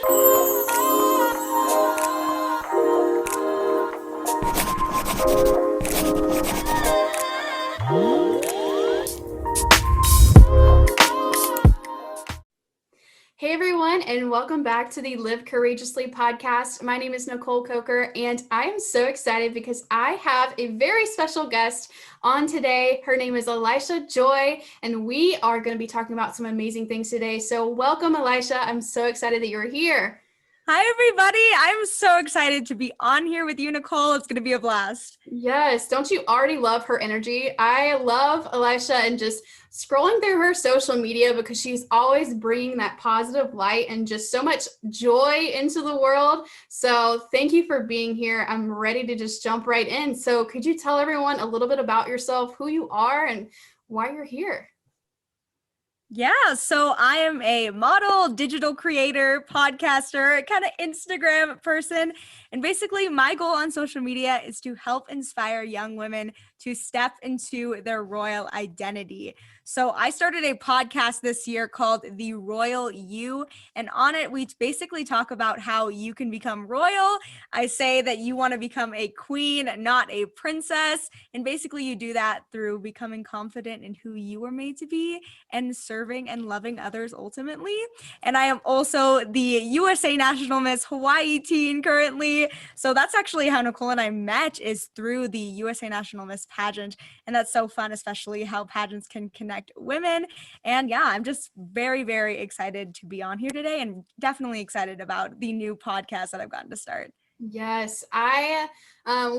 Hey everyone, and welcome back to the Live Courageously podcast. My name is Nicole Coker, and I am so excited because I have a very special guest on today. Her name is Elisha Joy, and we are going to be talking about some amazing things today. So welcome, Elisha. I'm so excited that you're here. Hi, everybody. I'm so excited to be on here with you, Nicole. It's going to be a blast. Yes. Don't you already love her energy? I love Elisha and just scrolling through her social media because she's always bringing that positive light and just so much joy into the world. So thank you for being here. I'm ready to just jump right in. So could you tell everyone a little bit about yourself, who you are, and why you're here? Yeah, so I am a model, digital creator, podcaster, kind of Instagram person. And basically, my goal on social media is to help inspire young women to step into their royal identity. So I started a podcast this year called The Royal You. And on it, we basically talk about how you can become royal. I say that you want to become a queen, not a princess. And basically, you do that through becoming confident in who you were made to be and serving and loving others ultimately. And I am also the USA National Miss Hawaii teen currently. So that's actually how Nicole and I met, is through the USA National Miss pageant. And that's so fun, especially how pageants can connect women. And yeah, I'm just very, very excited to be on here today, and definitely excited about the new podcast that I've gotten to start. Yes,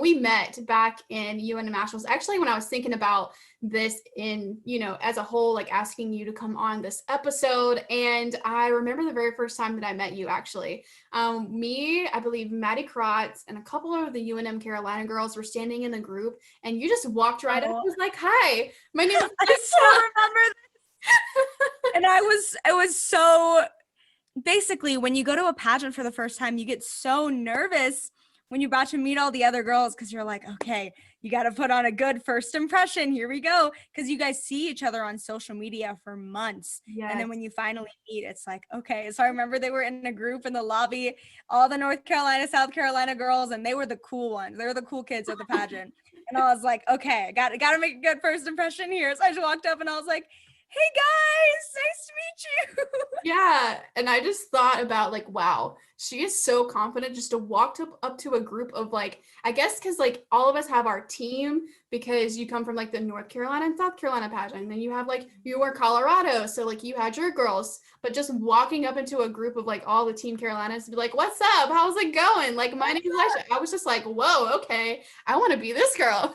we met back in UNM Nationals. Actually, when I was thinking about this in, as a whole, like asking you to come on this episode. And I remember the very first time that I met you, actually. I believe Maddie Krotz and a couple of the UNM Carolina girls were standing in the group, and you just walked right up and was like, "Hi, my name is I still remember this. And it was so... Basically, when you go to a pageant for the first time, you get so nervous when you're about to meet all the other girls because you're like, okay, you got to put on a good first impression. Here we go. Because you guys see each other on social media for months. Yes. And then when you finally meet, it's like, okay. So I remember they were in a group in the lobby, all the North Carolina, South Carolina girls, and they were the cool ones. They were the cool kids at the pageant. And I was like, okay, I got to make a good first impression here. So I just walked up and I was like, hey guys, nice to meet you. Yeah. And I just thought about like, wow, she is so confident just to walk up to a group of like, I guess because like all of us have our team because you come from like the North Carolina and South Carolina pageant. And then you have like, you were Colorado. So like you had your girls, but just walking up into a group of like all the Team Carolinas to be like, what's up? How's it going? Like, my name is Elisha. I was just like, whoa, okay. I want to be this girl.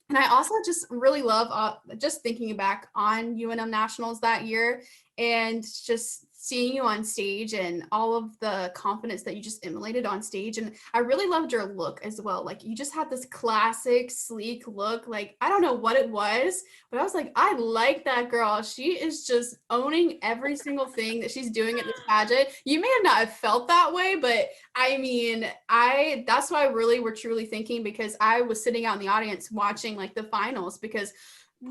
And I also just really love just thinking back on UNM Nationals that year and just seeing you on stage and all of the confidence that you just emulated on stage. And I really loved your look as well. Like you just had this classic sleek look. Like, I don't know what it was, but I was like, I like that girl. She is just owning every single thing that she's doing at this pageant. You may have not have felt that way, but I mean, that's why I really were truly thinking, because I was sitting out in the audience watching like the finals, because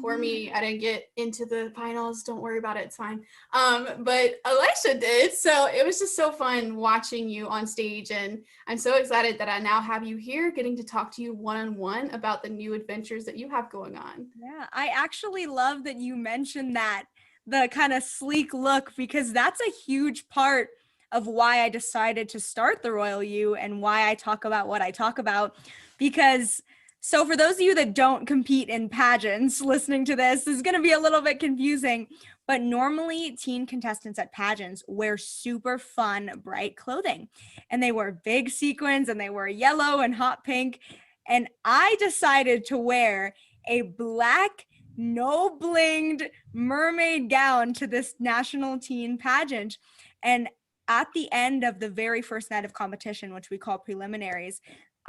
poor me, I didn't get into the finals. Don't worry about it. It's fine. But Elisha did. So it was just so fun watching you on stage. And I'm so excited that I now have you here getting to talk to you one-on-one about the new adventures that you have going on. Yeah, I actually love that you mentioned that, the kind of sleek look, because that's a huge part of why I decided to start the Royal You and why I talk about what I talk about. Because so for those of you that don't compete in pageants, listening to this is going to be a little bit confusing, but normally teen contestants at pageants wear super fun, bright clothing, and they wear big sequins and they wear yellow and hot pink. And I decided to wear a black, no blinged mermaid gown to this national teen pageant. And at the end of the very first night of competition, which we call preliminaries,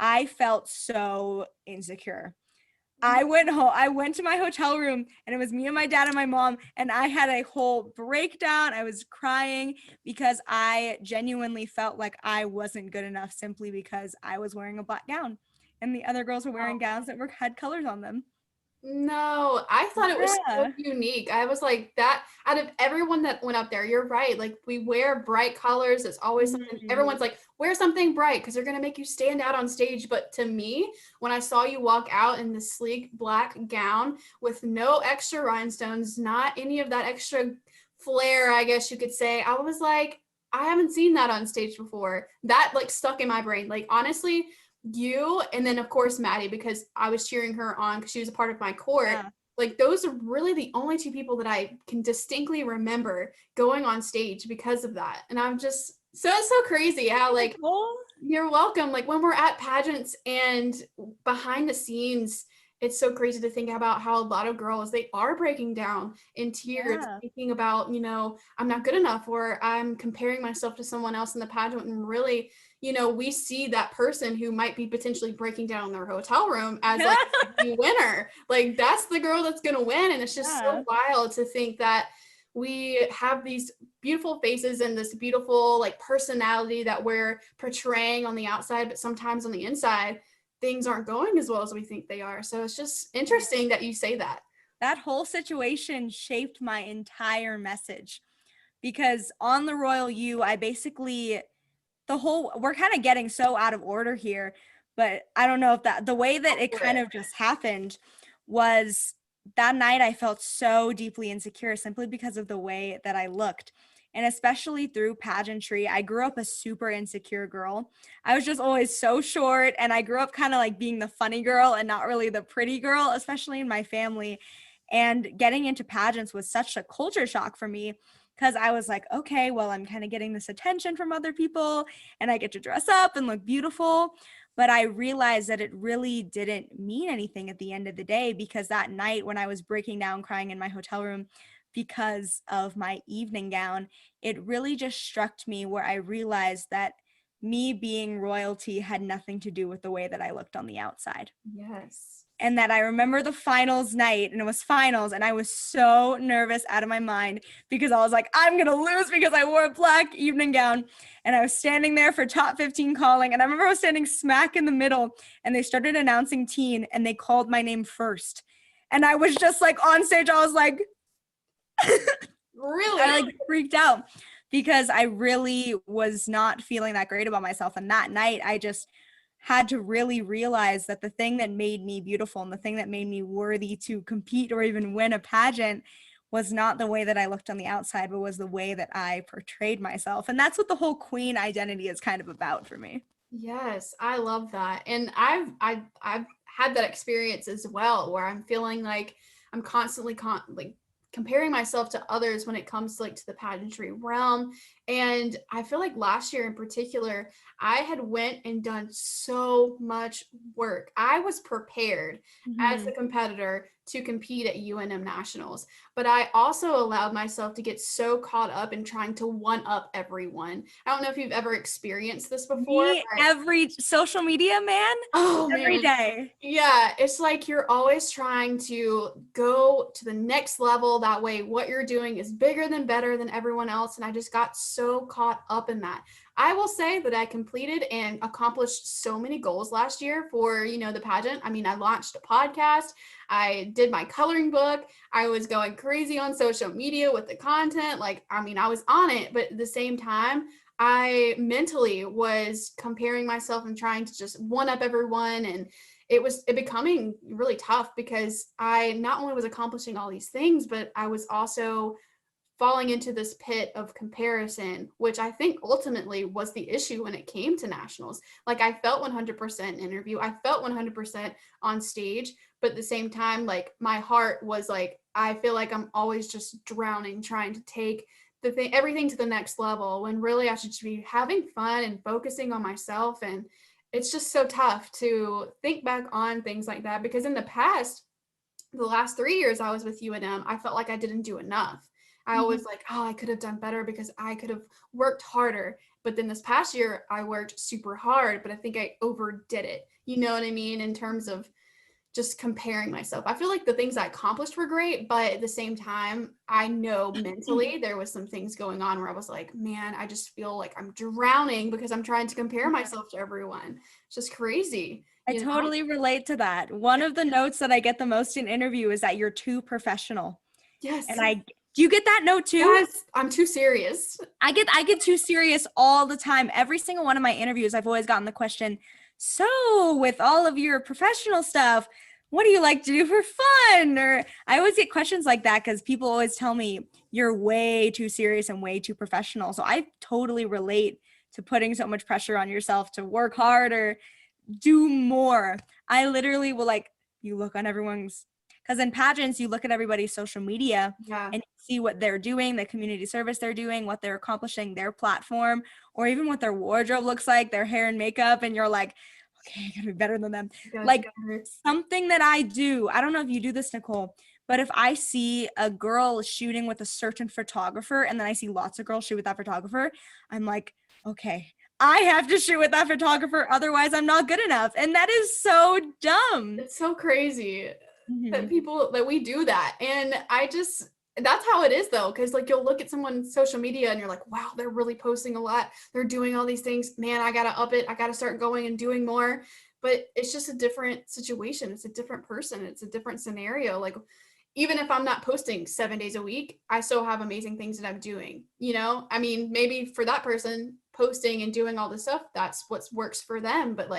I felt so insecure. I went to my hotel room, and it was me and my dad and my mom, and I had a whole breakdown. I was crying because I genuinely felt like I wasn't good enough simply because I was wearing a black gown and the other girls were wearing gowns that had colors on them. No, I thought it was so Yeah. unique. I was like, that out of everyone that went up there, you're right. Like, we wear bright colors. It's always something, Mhm. everyone's like, wear something bright because they're going to make you stand out on stage. But to me, when I saw you walk out in this sleek black gown with no extra rhinestones, not any of that extra flair, I guess you could say, I was like, I haven't seen that on stage before. That like stuck in my brain. Like, honestly, you and then of course Maddie, because I was cheering her on because she was a part of my court. Yeah. Like, those are really the only two people that I can distinctly remember going on stage because of that. And I'm just so, it's so crazy how So like, cool. you're welcome. Like, when we're at pageants and behind the scenes, it's so crazy to think about how a lot of girls, they are breaking down in tears, Yeah. thinking about, I'm not good enough, or I'm comparing myself to someone else in the pageant. And really, we see that person who might be potentially breaking down in their hotel room as like the winner. Like, that's the girl that's gonna win. And it's just Yeah. so wild to think that we have these beautiful faces and this beautiful like personality that we're portraying on the outside, but sometimes on the inside things aren't going as well as we think they are. So it's just interesting that you say that. That whole situation shaped my entire message because on the Royal U, I basically we're kind of getting so out of order here, but I don't know if that the way that it For kind it. of just happened was that night I felt so deeply insecure simply because of the way that I looked. And especially through pageantry, I grew up a super insecure girl. I was just always so short, and I grew up kind of like being the funny girl and not really the pretty girl, especially in my family. And getting into pageants was such a culture shock for me because I was like, okay, well, I'm kind of getting this attention from other people and I get to dress up and look beautiful. But I realized that it really didn't mean anything at the end of the day, because that night when I was breaking down crying in my hotel room because of my evening gown, it really just struck me where I realized that me being royalty had nothing to do with the way that I looked on the outside. Yes. And that I remember the finals night, and it was finals, and I was so nervous out of my mind because I was like, I'm gonna lose because I wore a black evening gown. And I was standing there for top 15 calling, and I remember I was standing smack in the middle, and they started announcing teen, and they called my name first. And I was just like on stage, I was like, Really? I like freaked out because I really was not feeling that great about myself. And that night, I just had to really realize that the thing that made me beautiful and the thing that made me worthy to compete or even win a pageant was not the way that I looked on the outside, but was the way that I portrayed myself. And that's what the whole queen identity is kind of about for me. Yes, I love that. And I've had that experience as well, where I'm feeling like I'm constantly like comparing myself to others when it comes to like to the pageantry realm. And I feel like last year in particular, I had went and done so much work. I was prepared as Mm-hmm. a competitor to compete at UNM Nationals, but I also allowed myself to get so caught up in trying to one up everyone. I don't know if you've ever experienced this before, Me, but every social media man, oh every man. day. Yeah, it's like you're always trying to go to the next level. That way, what you're doing is bigger than better than everyone else. And I just got so caught up in that. I will say that I completed and accomplished so many goals last year for, the pageant. I mean, I launched a podcast, I did my coloring book, I was going crazy on social media with the content. Like, I mean, I was on it, but at the same time, I mentally was comparing myself and trying to just one up everyone. And it becoming really tough because I not only was accomplishing all these things, but I was also falling into this pit of comparison, which I think ultimately was the issue when it came to nationals. Like, I felt 100% interview, I felt 100% on stage, but at the same time, like, my heart was like, I feel like I'm always just drowning, trying to take everything to the next level, when really I should be having fun and focusing on myself. And it's just so tough to think back on things like that, because in the past, the last 3 years I was with UNM, I felt like I didn't do enough. I Mhm. always like, oh, I could have done better because I could have worked harder. But then this past year, I worked super hard, but I think I overdid it. You know what I mean? In terms of just comparing myself. I feel like the things I accomplished were great, but at the same time, I know mentally there was some things going on where I was like, man, I just feel like I'm drowning because I'm trying to compare myself to everyone. It's just crazy. I totally relate to that. One of the notes that I get the most in interview is that you're too professional. Yes. And do you get that note too? Yes, I'm too serious. I get too serious all the time. Every single one of my interviews, I've always gotten the question, so with all of your professional stuff, what do you like to do for fun? Or I always get questions like that because people always tell me you're way too serious and way too professional. So I totally relate to putting so much pressure on yourself to work hard or do more. I literally will you look on everyone's, because in pageants, you look at everybody's social media and see what they're doing, the community service they're doing, what they're accomplishing, their platform, or even what their wardrobe looks like, their hair and makeup. And you're like, okay, I gotta be better than them. Something that I do, I don't know if you do this, Nicole, but if I see a girl shooting with a certain photographer and then I see lots of girls shoot with that photographer, I'm like, okay, I have to shoot with that photographer, otherwise I'm not good enough. And that is so dumb. It's so crazy that we do that. And that's how it is though, because you'll look at someone's social media and you're like, wow, they're really posting a lot, they're doing all these things, man, I gotta up it, I gotta start going and doing more. But it's just a different situation, it's a different person, it's a different scenario. Even if I'm not posting 7 days a week, I still have amazing things that I'm doing. I mean, maybe for that person, posting and doing all this stuff, that's what works for them. But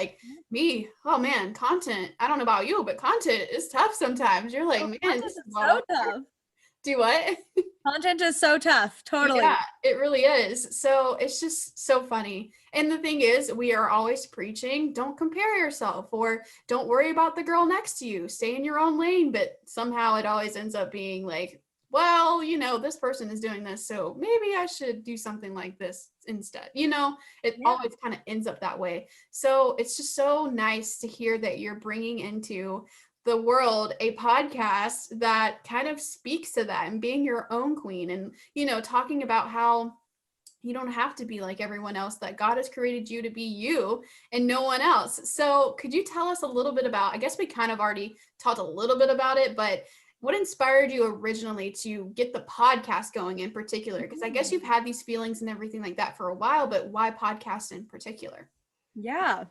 me, oh man, content, I don't know about you, but content is tough sometimes. You're like, man, this is so tough. Do what? Content is so tough. Totally. Yeah, it really is. So it's just so funny. And the thing is, we are always preaching, don't compare yourself, or don't worry about the girl next to you, stay in your own lane. But somehow it always ends up being like, well, this person is doing this, so maybe I should do something like this instead. It always kind of ends up that way. So it's just so nice to hear that you're bringing into the world a podcast that kind of speaks to that and being your own queen, and talking about how you don't have to be like everyone else, that God has created you to be you and no one else. So could you tell us a little bit about, I guess we kind of already talked a little bit about it, but what inspired you originally to get the podcast going in particular? Because I guess you've had these feelings and everything like that for a while, but why podcast in particular? Yeah.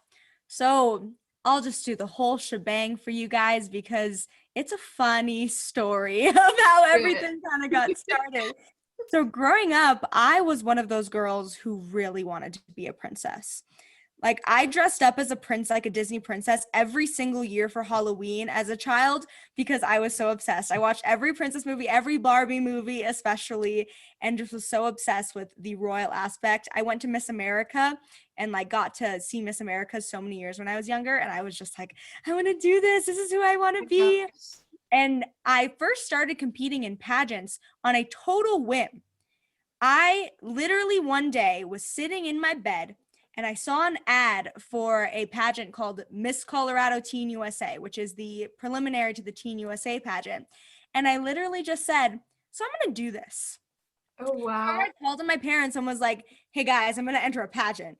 So I'll just do the whole shebang for you guys because it's a funny story of how everything kind of got started. So growing up, I was one of those girls who really wanted to be a princess. I dressed up as a prince, like a Disney princess, every single year for Halloween as a child because I was so obsessed. I watched every princess movie, every Barbie movie especially, and just was so obsessed with the royal aspect. I went to Miss America and got to see Miss America so many years when I was younger, and I was just like, I want to do this. This is who I want to be. And I first started competing in pageants on a total whim. I literally one day was sitting in my bed and I saw an ad for a pageant called Miss Colorado Teen USA, which is the preliminary to the Teen USA pageant. And I literally just said, so I'm going to do this. Oh, wow. I called my parents and was like, hey guys, I'm going to enter a pageant.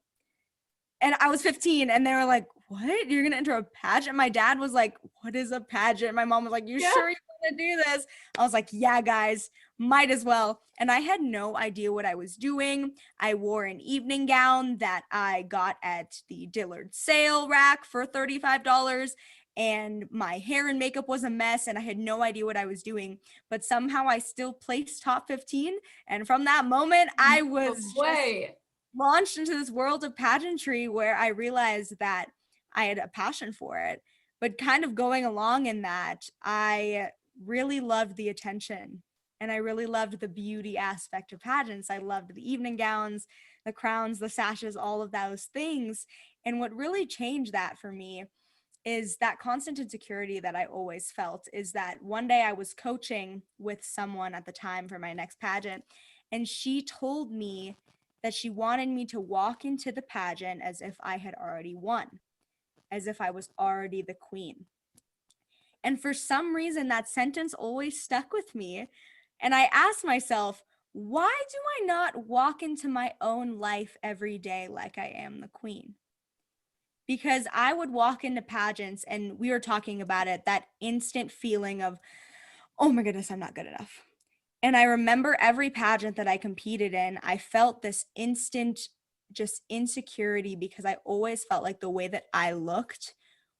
And I was 15 and they were like, what? You're going to enter a pageant? My dad was like, what is a pageant? My mom was like, you sure you want to do this? I was like, yeah, guys, might as well. And I had no idea what I was doing. I wore an evening gown that I got at the Dillard sale rack for $35. And my hair and makeup was a mess and I had no idea what I was doing, but somehow I still placed top 15. And from that moment, I was just launched into this world of pageantry where I realized that I had a passion for it. But kind of going along in that, I really loved the attention and I really loved the beauty aspect of pageants. I loved the evening gowns, the crowns, the sashes, all of those things. And what really changed that for me is that constant insecurity that I always felt. Is that one day I was coaching with someone at the time for my next pageant, and she told me that she wanted me to walk into the pageant as if I had already won, as if I was already the queen. And for some reason, that sentence always stuck with me. And I asked myself, why do I not walk into my own life every day like I am the queen? because I would walk into pageants, and we were talking about it, that instant feeling of, oh my goodness, I'm not good enough. And I remember every pageant that I competed in, I felt this instant just insecurity because I always felt like the way that I looked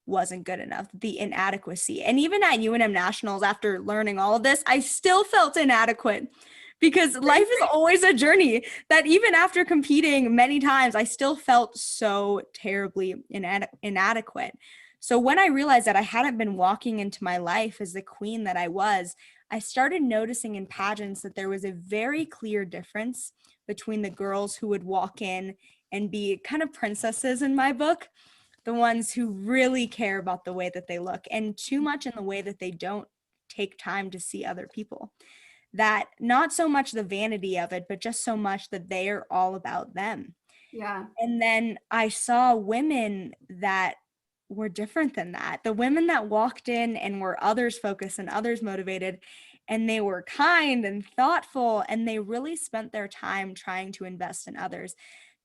wasn't good enough, the inadequacy. And even at UNM Nationals, after learning all of this, I still felt inadequate because life is always a journey, that even after competing many times, I still felt so terribly inadequate. So when I realized that I hadn't been walking into my life as the queen that I was, I started noticing in pageants that there was a very clear difference between the girls who would walk in and be kind of princesses in my book, the ones who really care about the way that they look, and too much in the way that they don't take time to see other people. That not so much the vanity of it, but just so much that they are all about them. Yeah. And then I saw women that were different than that. The women that walked in and were others focused and others motivated, and they were kind and thoughtful, and they really spent their time trying to invest in others.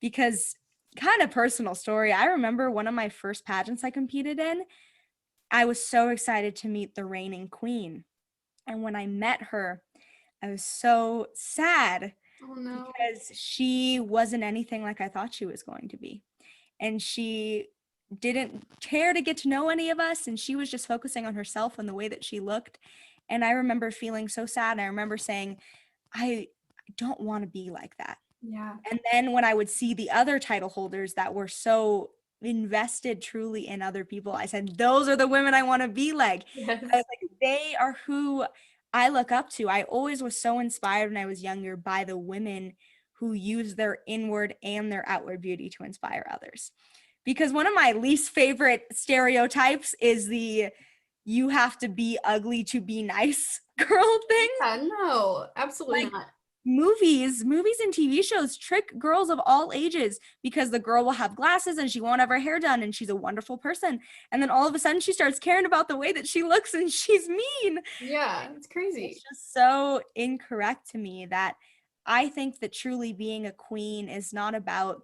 Because, kind of personal story, I remember one of my first pageants I competed in, I was so excited to meet the reigning queen. And when I met her, I was so sad Oh no. because she wasn't anything like I thought she was going to be. And she didn't care to get to know any of us, and she was just focusing on herself and the way that she looked. And I remember feeling so sad. And I remember saying, I don't want to be like that. Yeah. And then when I would see the other title holders that were so invested truly in other people, I said, those are the women I want to be like. Yes. I was like, they are who I look up to. I always was so inspired when I was younger by the women who use their inward and their outward beauty to inspire others. Because one of my least favorite stereotypes is the you have to be ugly to be nice girl thing. Yeah, no, absolutely Like, not. movies and TV shows trick girls of all ages because the girl will have glasses and she won't have her hair done and she's a wonderful person. And then all of a sudden she starts caring about the way that she looks and she's mean. Yeah, it's crazy. It's just so incorrect to me that I think that truly being a queen is not about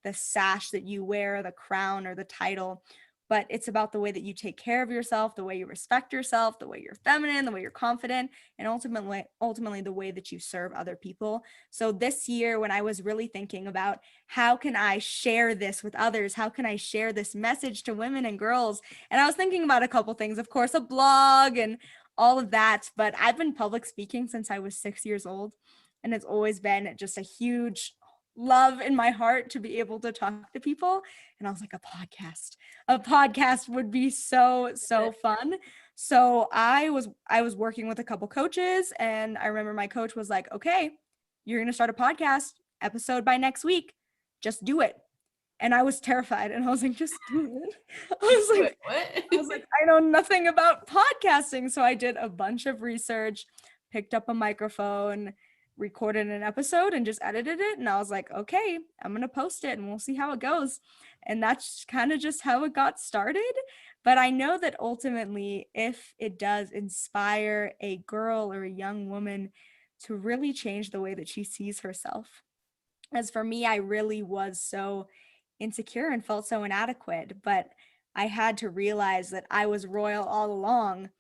the sash that you wear, the crown, or the title, but it's about the way that you take care of yourself, the way you respect yourself, the way you're feminine, the way you're confident, and ultimately the way that you serve other people. So this year, when I was really thinking about how can I share this with others, how can I share this message to women and girls, and I was thinking about a couple things, of course, a blog and all of that, but I've been public speaking since I was 6 years old, and it's always been just a huge love in my heart to be able to talk to people. And I was like, a podcast would be so fun. So I was working with a couple coaches, and I remember my coach was like, okay, you're going to start a podcast episode by next week, just do it. And I was terrified, and I was like, just do it. I was like, I know nothing about podcasting. So I did a bunch of research, picked up a microphone, recorded an episode, and just edited it. And I was like, okay, I'm going to post it and we'll see how it goes. And that's kind of just how it got started. But I know that ultimately, if it does inspire a girl or a young woman to really change the way that she sees herself. As for me, I really was so insecure and felt so inadequate, but I had to realize that I was royal all along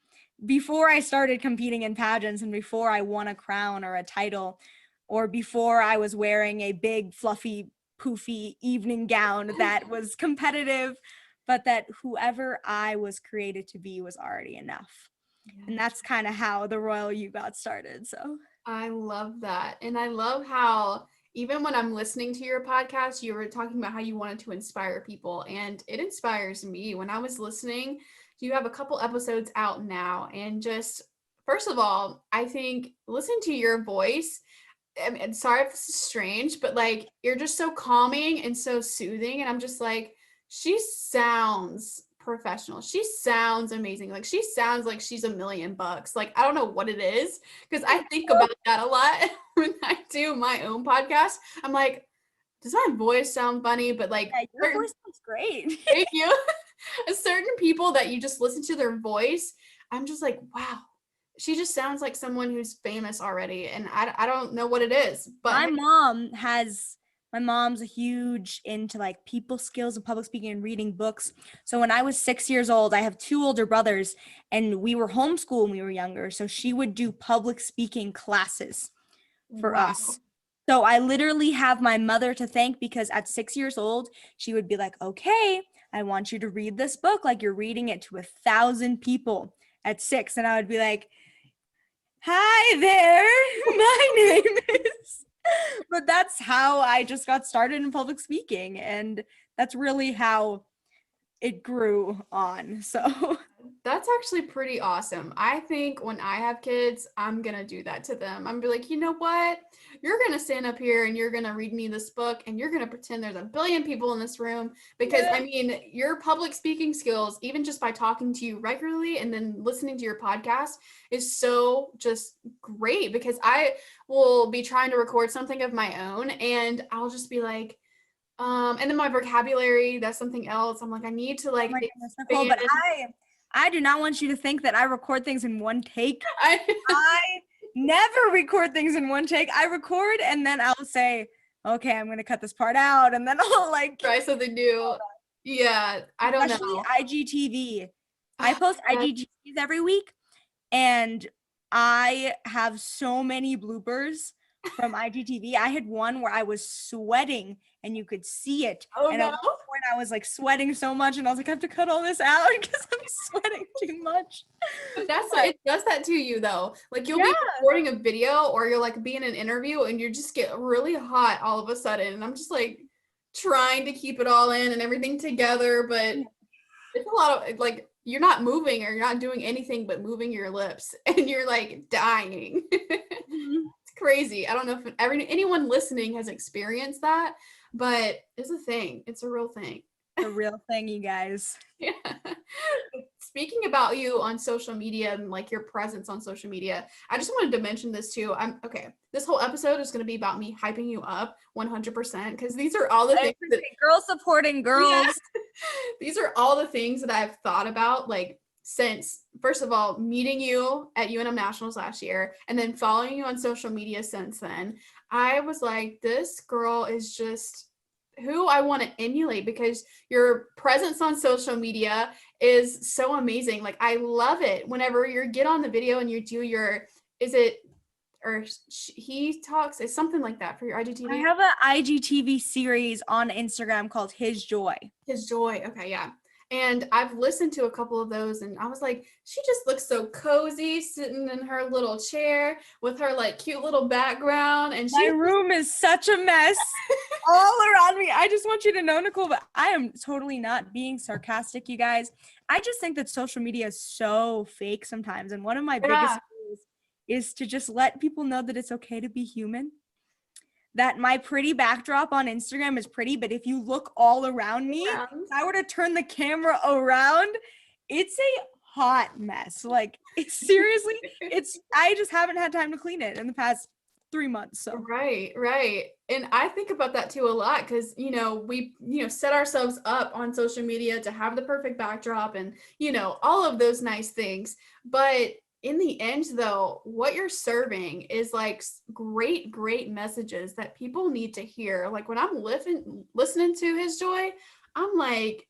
before I started competing in pageants and before I won a crown or a title, or before I was wearing a big, fluffy, poofy evening gown that was competitive, but that whoever I was created to be was already enough. Yeah. And that's kind of how the Royal You got started. So I love that. And I love how even when I'm listening to your podcast, you were talking about how you wanted to inspire people, and it inspires me. When I was listening, you have a couple episodes out now, and just first of all, I think listen to your voice. And sorry if this is strange, but like you're just so calming and so soothing, and I'm just like, she sounds professional. She sounds amazing. Like she sounds like she's $1,000,000. Like I don't know what it is, because I think about that a lot when I do my own podcast. I'm like, does my voice sound funny? But like, yeah, your voice sounds great. thank you. Certain people that you just listen to their voice, I'm just like, wow, she just sounds like someone who's famous already. And I don't know what it is, but My mom's a huge into like people skills and public speaking and reading books. So when I was 6 years old, I have two older brothers and we were homeschooled when we were younger. So she would do public speaking classes for us. Wow. So I literally have my mother to thank because at 6 years old, she would be like, okay, I want you to read this book like you're reading it to 1,000 people at 6. And I would be like, hi there, my name is. But that's how I just got started in public speaking. And that's really how it grew on. So That's actually pretty awesome. I think when I have kids, I'm going to do that to them. I'm be like, you know what? You're going to stand up here and you're going to read me this book and you're going to pretend there's a billion people in this room. Because I mean, your public speaking skills, even just by talking to you regularly and then listening to your podcast, is so just great. Because I will be trying to record something of my own and I'll just be like, and then my vocabulary, that's something else. I'm like, I need to like oh my goodness, Nicole, but I do not want you to think that I record things in one take. I never record things in one take. I record and then I'll say, okay, I'm going to cut this part out. And then I'll like try something new. Yeah, I don't especially know. IGTV. I post IGTVs every week and I have so many bloopers from IGTV. I had one where I was sweating and you could see it. Oh and no. At one point I was like sweating so much and I was like, I have to cut all this out because I'm sweating too much. But it does that to you though. Like you'll be recording a video or you'll like be in an interview and you just get really hot all of a sudden. And I'm just like trying to keep it all in and everything together. But it's a lot of like, you're not moving or you're not doing anything but moving your lips and you're like dying. It's crazy. I don't know if anyone listening has experienced that, but it's a thing. It's a real thing. The real thing, you guys. Yeah. Speaking about you on social media and like your presence on social media, I just wanted to mention this too. This whole episode is going to be about me hyping you up 100% because these are all the things that girls supporting girls. Yeah. These are all the things that I've thought about like since, first of all, meeting you at UNM Nationals last year and then following you on social media since then. I was like, this girl is just who I want to emulate because your presence on social media is so amazing. Like, I love it whenever you get on the video and you do your, he talks, it's something like that for your IGTV. I have an IGTV series on Instagram called His Joy. His Joy. Okay. Yeah. And I've listened to a couple of those and I was like, she just looks so cozy sitting in her little chair with her like cute little background. And my room is such a mess all around me. I just want you to know, Nicole, but I am totally not being sarcastic, you guys. I just think that social media is so fake sometimes. And one of my biggest goals is to just let people know that it's okay to be human. That my pretty backdrop on Instagram is pretty, but if you look all around me, if I were to turn the camera around, it's a hot mess. Like, seriously, I just haven't had time to clean it in the past 3 months. So Right. And I think about that too a lot because, we, set ourselves up on social media to have the perfect backdrop and, all of those nice things. But in the end, though, what you're serving is like great messages that people need to hear. Like when I'm listening to His Joy, I'm like,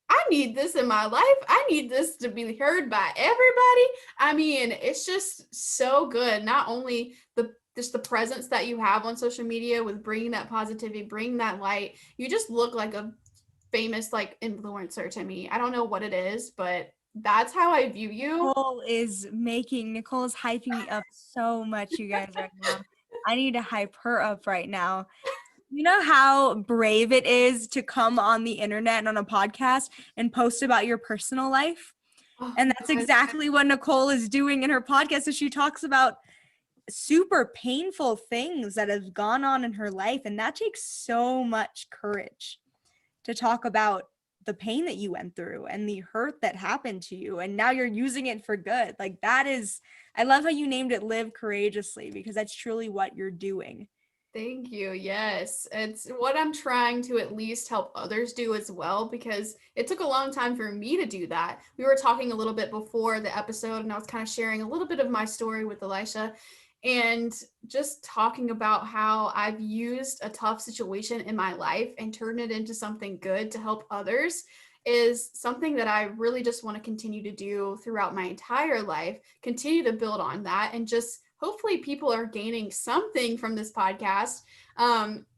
I need this in my life. I need this to be heard by everybody. I mean, it's just so good. Not only just the presence that you have on social media with bringing that positivity, bringing that light. You just look like a famous like influencer to me. I don't know what it is, but that's how I view you. Nicole is hyping me up so much, you guys, right now. I need to hype her up right now. You know how brave it is to come on the internet and on a podcast and post about your personal life? And that's exactly what Nicole is doing in her podcast. So she talks about super painful things that have gone on in her life. And that takes so much courage to talk about the pain that you went through and the hurt that happened to you. And now you're using it for good. Like I love how you named it Live Courageously because that's truly what you're doing. Thank you. Yes. It's what I'm trying to at least help others do as well, because it took a long time for me to do that. We were talking a little bit before the episode and I was kind of sharing a little bit of my story with Elisha. and just talking about how I've used a tough situation in my life and turned it into something good to help others is something that I really just want to continue to do throughout my entire life, continue to build on that, and just hopefully people are gaining something from this podcast.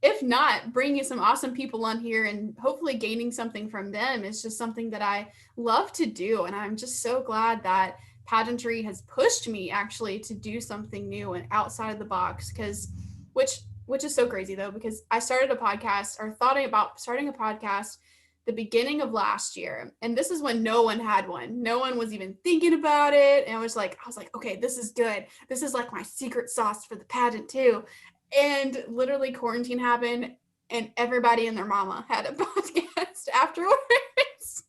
If not, bringing some awesome people on here and hopefully gaining something from them is just something that I love to do. And I'm just so glad that pageantry has pushed me actually to do something new and outside of the box, because which is so crazy though, because I started a podcast or thought about starting a podcast the beginning of last year, and this is when no one had one, no one was even thinking about it, and I was like, okay, this is good, this is like my secret sauce for the pageant too. And literally quarantine happened and everybody and their mama had a podcast afterwards.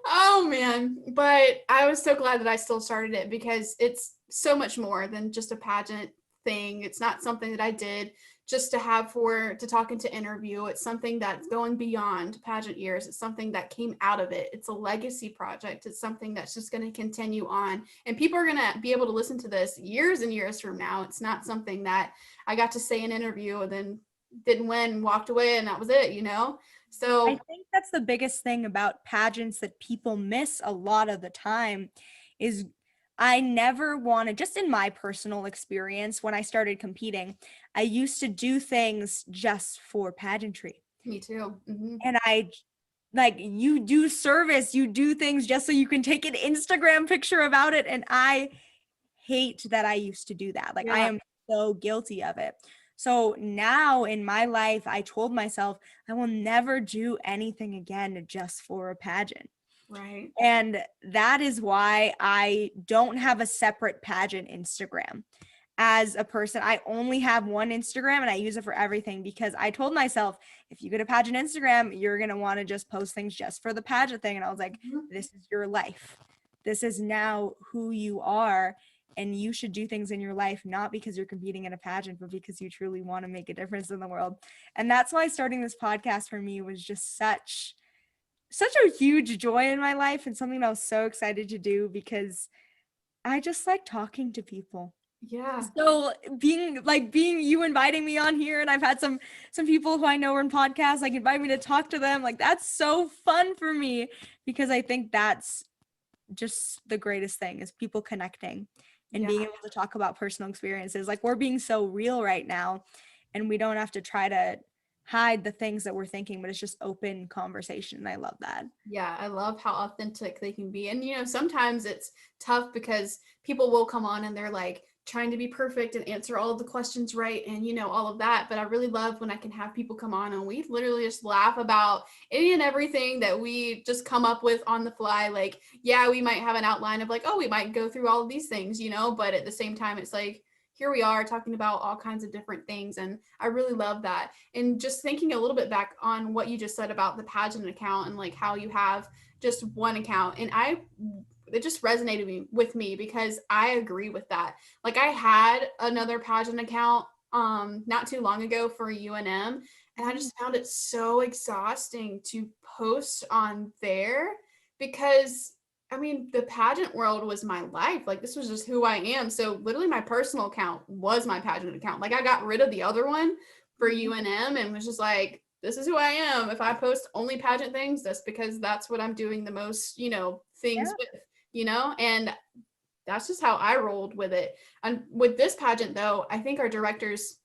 Oh man, but I was so glad that I still started it, because it's so much more than just a pageant thing. It's not something that I did just to have to talk and to interview. It's something that's going beyond pageant years. It's something that came out of it. It's a legacy project. It's something that's just going to continue on, and people are going to be able to listen to this years and years from now. It's not something that I got to say in an interview and then didn't win, walked away, and that was it, you know? So I think that's the biggest thing about pageants that people miss a lot of the time is I never wanted, just in my personal experience, when I started competing, I used to do things just for pageantry. me too. Mm-hmm. And like, you do service, you do things just so you can take an Instagram picture about it. And I hate that I used to do that. Like, I Yeah. am so guilty of it. So now in my life, I told myself I will never do anything again just for a pageant. Right. And that is why I don't have a separate pageant Instagram. As a person, I only have one Instagram and I use it for everything, because I told myself, if you go to pageant Instagram, you're going to want to just post things just for the pageant thing. And I was like, this is your life. This is now who you are. And you should do things in your life, not because you're competing in a pageant, but because you truly want to make a difference in the world. And that's why starting this podcast for me was just such a huge joy in my life, and something that I was so excited to do, because I just like talking to people. Yeah. So being you inviting me on here, and I've had some people who I know are in podcasts like invite me to talk to them, like that's so fun for me, because I think that's just the greatest thing is people connecting and Yeah. being able to talk about personal experiences. Like, we're being so real right now, and we don't have to try to hide the things that we're thinking, but it's just open conversation. And I love that. Yeah, I love how authentic they can be. And, you know, sometimes it's tough because people will come on and they're like trying to be perfect and answer all of the questions right and, you know, all of that. But I really love when I can have people come on and we literally just laugh about any and everything that we just come up with on the fly. Like, yeah, we might have an outline of like, oh, we might go through all of these things, you know, but at the same time, it's like, here we are talking about all kinds of different things. And I really love that. And just thinking a little bit back on what you just said about the pageant account and like how you have just one account. And it just resonated with me because I agree with that. Like I had another pageant account not too long ago for UNM, and I just found it so exhausting to post on there because I mean, the pageant world was my life. Like this was just who I am. So literally my personal account was my pageant account. Like I got rid of the other one for UNM and was just like, this is who I am. If I post only pageant things, that's because that's what I'm doing the most, you know, things with, you know, and that's just how I rolled with it. And with this pageant though, I think our directors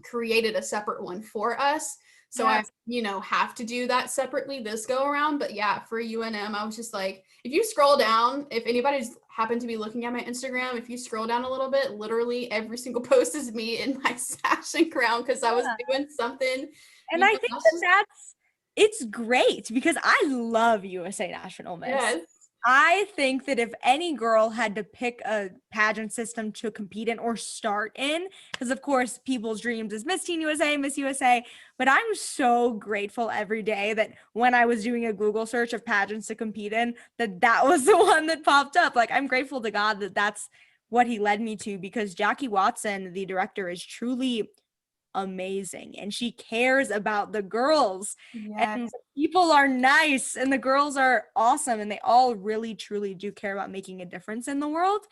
created a separate one for us. So I, you know, have to do that separately this go around. But yeah, for UNM, I was just like, if you scroll down, if anybody's happened to be looking at my Instagram, if you scroll down a little bit, literally every single post is me in my sash and crown because I was doing something. And I think it's great because I love USA National Miss. Yes. I think that if any girl had to pick a pageant system to compete in or start in, because of course people's dreams is Miss Teen USA, Miss USA, but I'm so grateful every day that when I was doing a Google search of pageants to compete in, that was the one that popped up. Like I'm grateful to God that that's what he led me to, because Jackie Watson, the director, is truly amazing and she cares about the girls. And people are nice and the girls are awesome and they all really truly do care about making a difference in the world.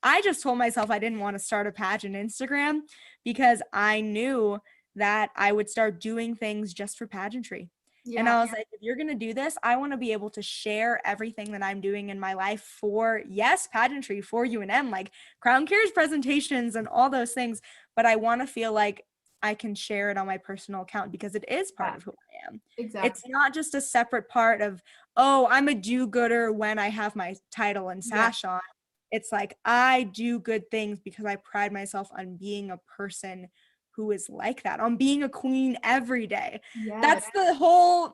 I just told myself I didn't want to start a pageant Instagram because I knew that I would start doing things just for pageantry. And Yeah. I was like, if you're going to do this, I want to be able to share everything that I'm doing in my life for, yes, pageantry, for UNM, like Crown Cares presentations and all those things. But I want to feel like I can share it on my personal account because it is part Yeah, of who I am. exactly. It's not just a separate part of, oh, I'm a do-gooder when I have my title and Yeah. sash on. It's like, I do good things because I pride myself on being a person who is like that, on being a queen every day. Yes. That's the whole,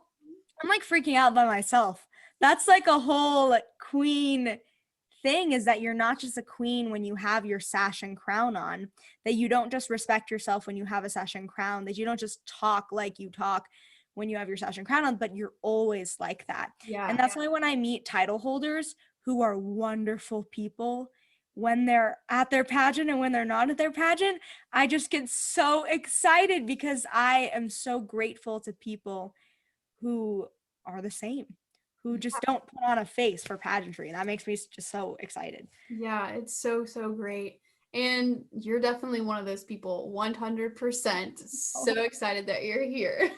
I'm like freaking out by myself. That's like a whole queen thing, is that you're not just a queen when you have your sash and crown on, that you don't just respect yourself when you have a sash and crown, that you don't just talk like you talk when you have your sash and crown on, but you're always like that. Yeah. And that's why when I meet title holders who are wonderful people, when they're at their pageant and when they're not at their pageant, I just get so excited because I am so grateful to people who are the same, who just don't put on a face for pageantry. And that makes me just so excited. Yeah, it's so, so great. And you're definitely one of those people, 100%. So Oh, excited that you're here.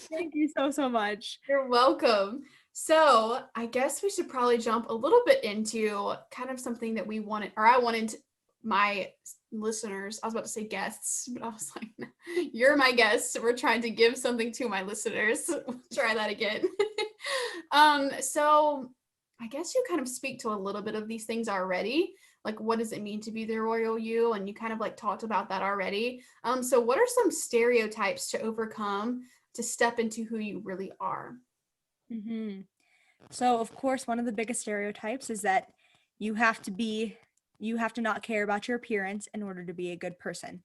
thank you so, so much. You're welcome. So, I guess we should probably jump a little bit into kind of something that we wanted, or I wanted my listeners, I was about to say guests, but I was like, no, you're my guests. We're trying to give something to my listeners. Try that again. So I guess you kind of speak to a little bit of these things already. Like, what does it mean to be the royal you? And you kind of like talked about that already. So what are some stereotypes to overcome to step into who you really are? Mm-hmm. So, of course, one of the biggest stereotypes is that you have to not care about your appearance in order to be a good person.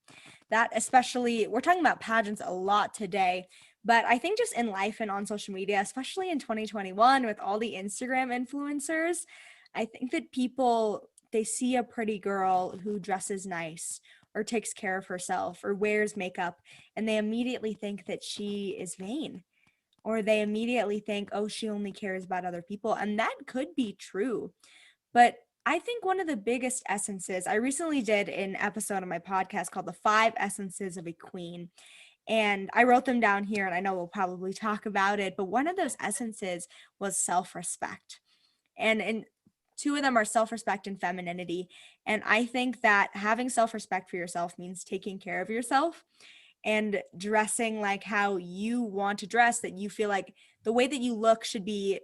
That, especially, we're talking about pageants a lot today, but I think just in life and on social media, especially in 2021 with all the Instagram influencers, I think that people, they see a pretty girl who dresses nice or takes care of herself or wears makeup, and they immediately think that she is vain, or they immediately think, oh, she only cares about other people. And that could be true. But I think one of the biggest essences, I recently did an episode on my podcast called The 5 Essences of a Queen. And I wrote them down here, and I know we'll probably talk about it. But one of those essences was self-respect. And two of them are self-respect and femininity. And I think that having self-respect for yourself means taking care of yourself and dressing like how you want to dress, that you feel like the way that you look should be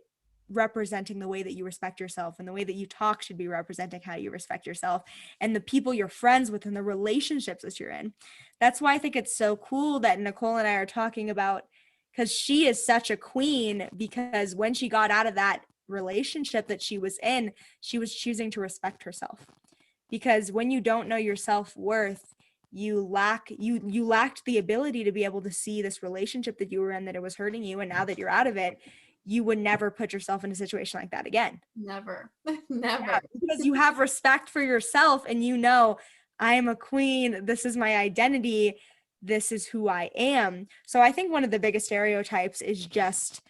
representing the way that you respect yourself, and the way that you talk should be representing how you respect yourself and the people you're friends with and the relationships that you're in. That's why I think it's so cool that Nicole and I are talking about, because she is such a queen, because when she got out of that relationship that she was in, she was choosing to respect herself. Because when you don't know your self-worth, you lacked the ability to be able to see this relationship that you were in, that it was hurting you, and now that you're out of it, you would never put yourself in a situation like that again. Never. Never. Yeah, because you have respect for yourself and you know, I am a queen, this is my identity, this is who I am. So I think one of the biggest stereotypes is just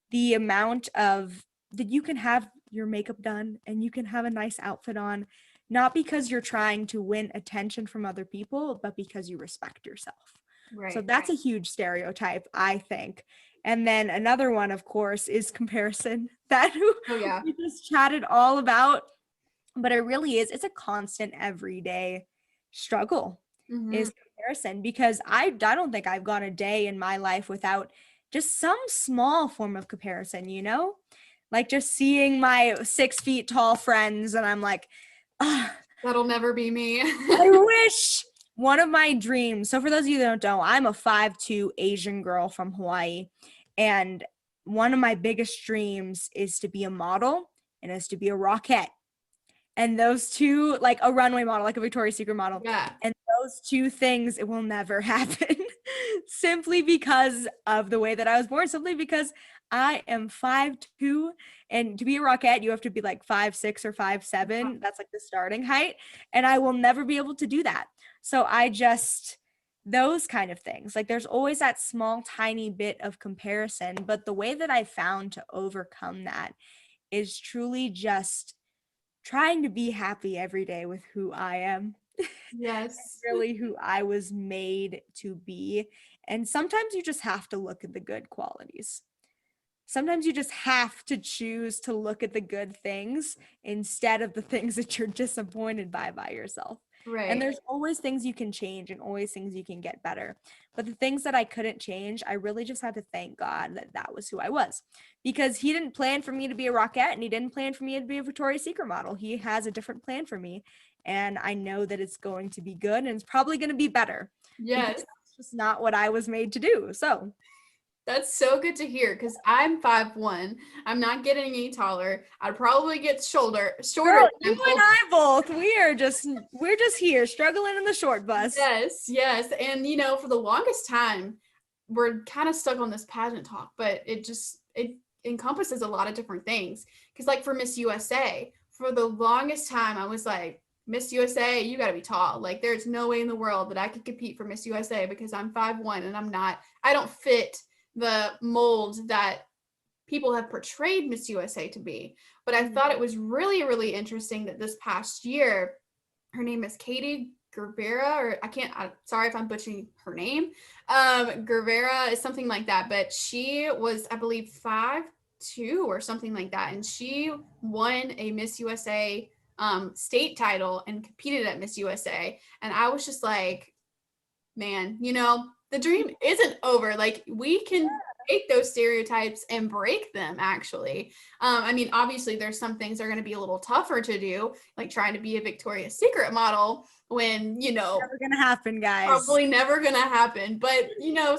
the amount of that you can have your makeup done and you can have a nice outfit on, not because you're trying to win attention from other people, but because you respect yourself. Right. So that's a huge stereotype, I think. And then another one, of course, is comparison, that Oh yeah. we just chatted all about. But it really is, it's a constant everyday struggle, Mm-hmm. is comparison, because I don't think I've gone a day in my life without just some small form of comparison, you know? Like just seeing my 6 feet tall friends and I'm like, ah, That'll never be me. I wish. One of my dreams. So for those of you that don't know, I'm a 5'2" Asian girl from Hawaii. And one of my biggest dreams is to be a model and is to be a rockette. And those two, like a runway model, like a Victoria's Secret model. Yeah. And those two things, it will never happen simply because of the way that I was born, simply because I am 5'2", and to be a rockette, you have to be like 5'6" or 5'7". That's like the starting height. And I will never be able to do that. So those kind of things, like there's always that small, tiny bit of comparison. But the way that I found to overcome that is truly just trying to be happy every day with who I am, Yes. really who I was made to be. And sometimes you just have to look at the good qualities. Sometimes you just have to choose to look at the good things instead of the things that you're disappointed by yourself. And Right. there's always things you can change and always things you can get better. But the things that I couldn't change, I really just had to thank God that that was who I was, because he didn't plan for me to be a rockette and he didn't plan for me to be a Victoria's Secret model. He has a different plan for me. And I know that it's going to be good and it's probably going to be better because Yes. that's just not what I was made to do. So That's so good to hear because I'm 5'1". I'm not getting any taller. I'd probably get shorter girl, than you I'm and I both, we're just here struggling in the short bus. Yes, yes. And for the longest time, we're kind of stuck on this pageant talk, but it encompasses a lot of different things. Because like for Miss USA, for the longest time, I was like, Miss USA, you gotta be tall. Like there's no way in the world that I could compete for Miss USA because I'm 5'1" and I don't fit the mold that people have portrayed Miss USA to be. But I thought it was really, really interesting that this past year, her name is Katie Guevara, or sorry if I'm butchering her name. Guevara is something like that, but she was, I believe, 5'2" or something like that. And she won a Miss USA state title and competed at Miss USA. And I was just like, man, the dream isn't over. Like we can take those stereotypes and break them actually. I mean, obviously there's some things that are going to be a little tougher to do, like trying to be a Victoria's Secret model when, Never gonna happen, guys. probably never going to happen. But,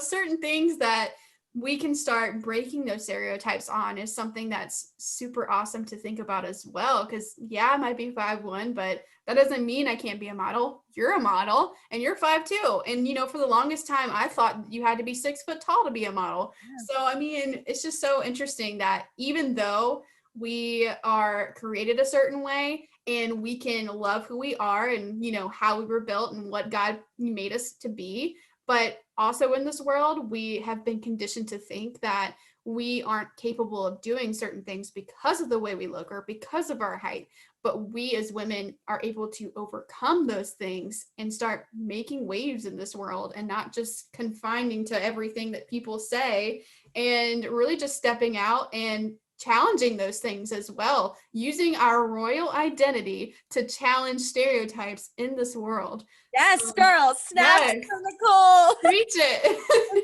certain things that we can start breaking those stereotypes on is something that's super awesome to think about as well. Because, yeah, I might be 5'1", but that doesn't mean I can't be a model. You're a model and you're 5'2". And, for the longest time, I thought you had to be 6 foot tall to be a model. So, I mean, it's just so interesting that even though we are created a certain way and we can love who we are and, how we were built and what God made us to be, but also in this world, we have been conditioned to think that we aren't capable of doing certain things because of the way we look or because of our height. But we as women are able to overcome those things and start making waves in this world and not just confining to everything that people say, and really just stepping out and challenging those things as well, using our royal identity to challenge stereotypes in this world. Yes, So, girl, snaps yes, from Nicole. preach it.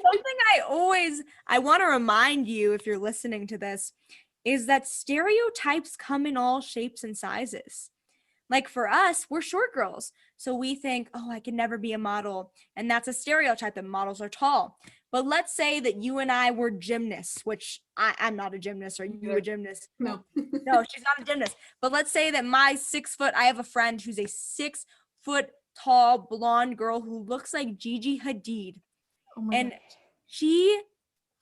Something I want to remind you, if you're listening to this, is that stereotypes come in all shapes and sizes. Like for us, we're short girls. So we think, oh, I can never be a model. And that's a stereotype that models are tall. But let's say that you and I were gymnasts, which I'm not a gymnast. Are you a gymnast? No. No, she's not a gymnast. But let's say that I have a friend who's a 6 foot tall blonde girl who looks like Gigi Hadid. Oh my And gosh. she,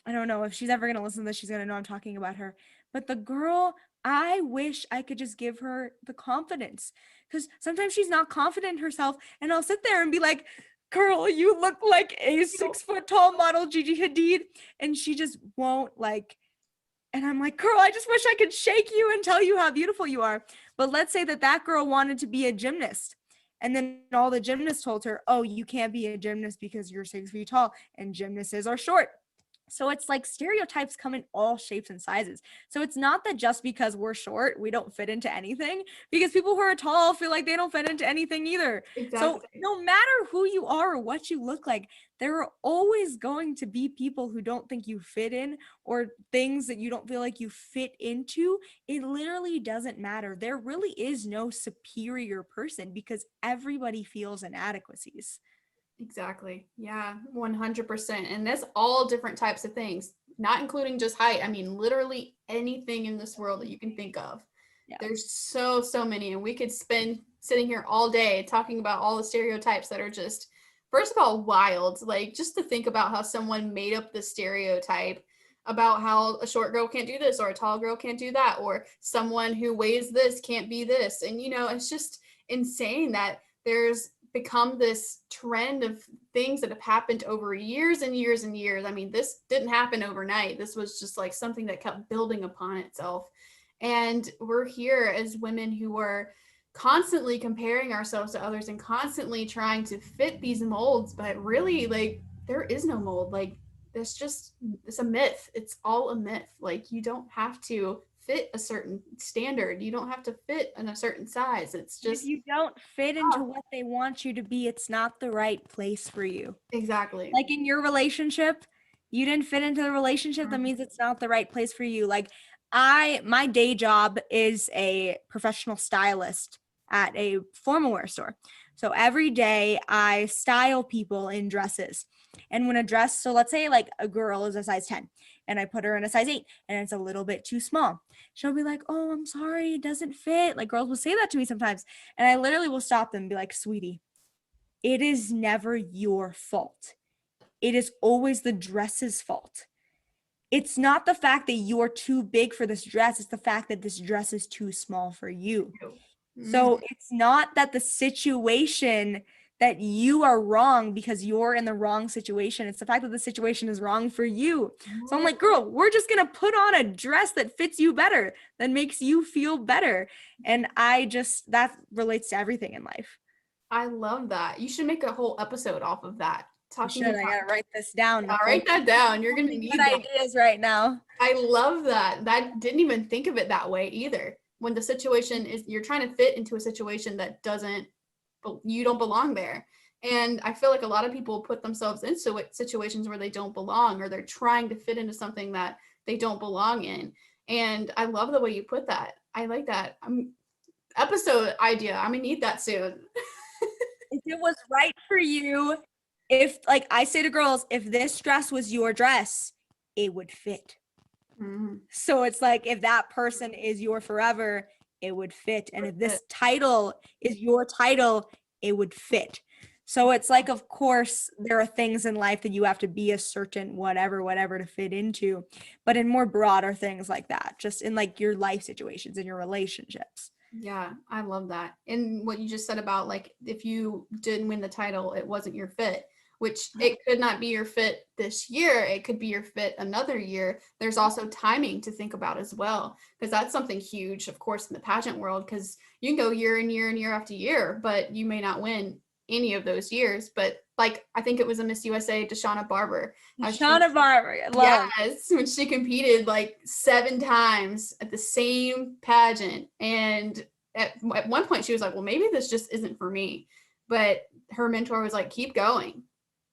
I don't know if she's ever going to listen to this, she's going to know I'm talking about her. But the girl, I wish I could just give her the confidence, because sometimes she's not confident in herself. And I'll sit there and be like, girl, you look like a 6 foot tall model Gigi Hadid. And she just won't and I'm like, girl, I just wish I could shake you and tell you how beautiful you are. But let's say that girl wanted to be a gymnast. And then all the gymnasts told her, oh, you can't be a gymnast because you're 6 feet tall and gymnasts are short. So it's like stereotypes come in all shapes and sizes. So it's not that just because we're short, we don't fit into anything, because people who are tall feel like they don't fit into anything either. So Exactly. no matter who you are or what you look like, there are always going to be people who don't think you fit in, or things that you don't feel like you fit into. It literally doesn't matter. There really is no superior person because everybody feels inadequacies. Exactly. Yeah, 100%. And that's all different types of things, not including just height. I mean, literally anything in this world that you can think of. Yeah. There's so many. And we could spend sitting here all day talking about all the stereotypes that are just, first of all, wild. Like just to think about how someone made up the stereotype about how a short girl can't do this or a tall girl can't do that, or someone who weighs this can't be this. And, it's just insane that there's become this trend of things that have happened over years and years and years. I mean, this didn't happen overnight. This was just like something that kept building upon itself. And we're here as women who are constantly comparing ourselves to others and constantly trying to fit these molds, but really, like, there is no mold. Like, it's a myth. It's all a myth. Like, you don't have to fit a certain standard. You don't have to fit in a certain size. It's If just you don't fit into what they want you to be, it's not the right place for you. exactly. Like in your relationship, you didn't fit into the relationship, that means it's not the right place for you. Like my day job is a professional stylist at a formal wear store. So every day I style people in dresses. And when a dress, so let's say like a girl is a size 10 and I put her in a size 8 and it's a little bit too small. She'll be like, "Oh, I'm sorry, it doesn't fit." Like girls will say that to me sometimes. And I literally will stop them and be like, "Sweetie, it is never your fault. It is always the dress's fault. It's not the fact that you're too big for this dress. It's the fact that this dress is too small for you." So it's not that the situation that you are wrong because you're in the wrong situation. It's the fact that the situation is wrong for you. So I'm like, girl, we're just going to put on a dress that fits you better, that makes you feel better. And that relates to everything in life. I love that. You should make a whole episode off of that. I gotta write this down. Yeah, write that down. You're gonna need good that. ideas right now. I love that. That didn't even think of it that way either. When the situation is you're trying to fit into a situation that you don't belong there. And I feel like a lot of people put themselves into situations where they don't belong, or they're trying to fit into something that they don't belong in. And I love the way you put that. I like that. Episode idea. I'm gonna need that soon. If it was right for you, if like I say to girls, if this dress was your dress, it would fit. So it's like if that person is your forever, it would fit. And if this title is your title, it would fit. So it's like, of course, there are things in life that you have to be a certain whatever to fit into, but in more broader things like that, just in like your life situations and your relationships. Yeah, I love that. And what you just said about like if you didn't win the title, it wasn't your fit, which it could not be your fit this year. It could be your fit another year. There's also timing to think about as well, because that's something huge, of course, in the pageant world, because you can go year and year and year after year, but you may not win any of those years. But like I think it was a Miss USA, Deshauna Barber. Deshauna Barber, yes, when she competed like 7 times at the same pageant, and at one point she was like, well, maybe this just isn't for me. But her mentor was like, keep going,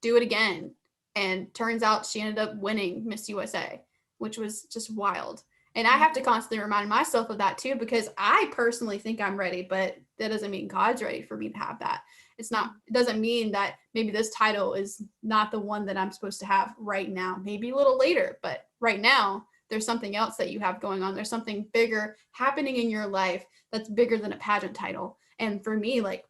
do it again. And turns out she ended up winning Miss USA, which was just wild. And I have to constantly remind myself of that too, because I personally think I'm ready, but that doesn't mean God's ready for me to have that. It doesn't mean that maybe this title is not the one that I'm supposed to have right now, maybe a little later, but right now there's something else that you have going on. There's something bigger happening in your life that's bigger than a pageant title. And for me, like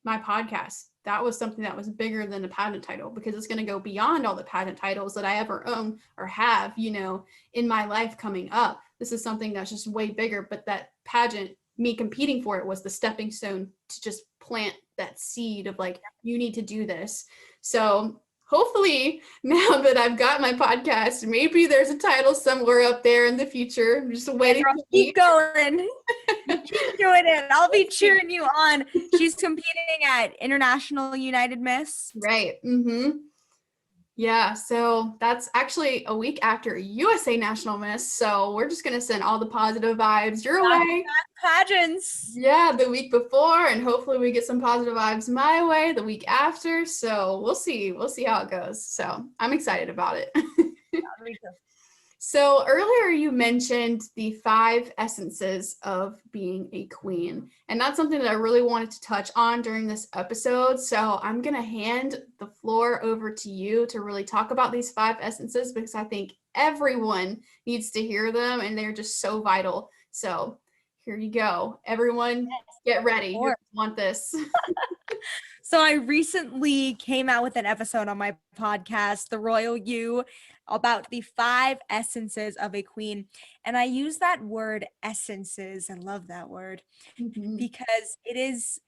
my podcast, that was something that was bigger than a pageant title, because it's going to go beyond all the pageant titles that I ever own or have, in my life coming up. This is something that's just way bigger, but that pageant, me competing for it, was the stepping stone to just plant that seed of like, you need to do this. So hopefully now that I've got my podcast, maybe there's a title somewhere up there in the future. I'm just waiting. Keep going. Keep doing it. I'll be cheering you on. She's competing at International United Miss. Right. Yeah, so that's actually a week after USA National Miss. So we're just gonna send all the positive vibes your way. Pageants. Yeah, the week before, and hopefully we get some positive vibes my way the week after. So we'll see. We'll see how it goes. So I'm excited about it. So earlier you mentioned the 5 essences of being a queen, and that's something that I really wanted to touch on during this episode. So I'm going to hand the floor over to you to really talk about these 5 essences, because I think everyone needs to hear them and they're just so vital. So here you go. Everyone get ready. You want this. So I recently came out with an episode on my podcast, The Royal You, about the 5 essences of a queen. And I use that word essences. I love that word because it is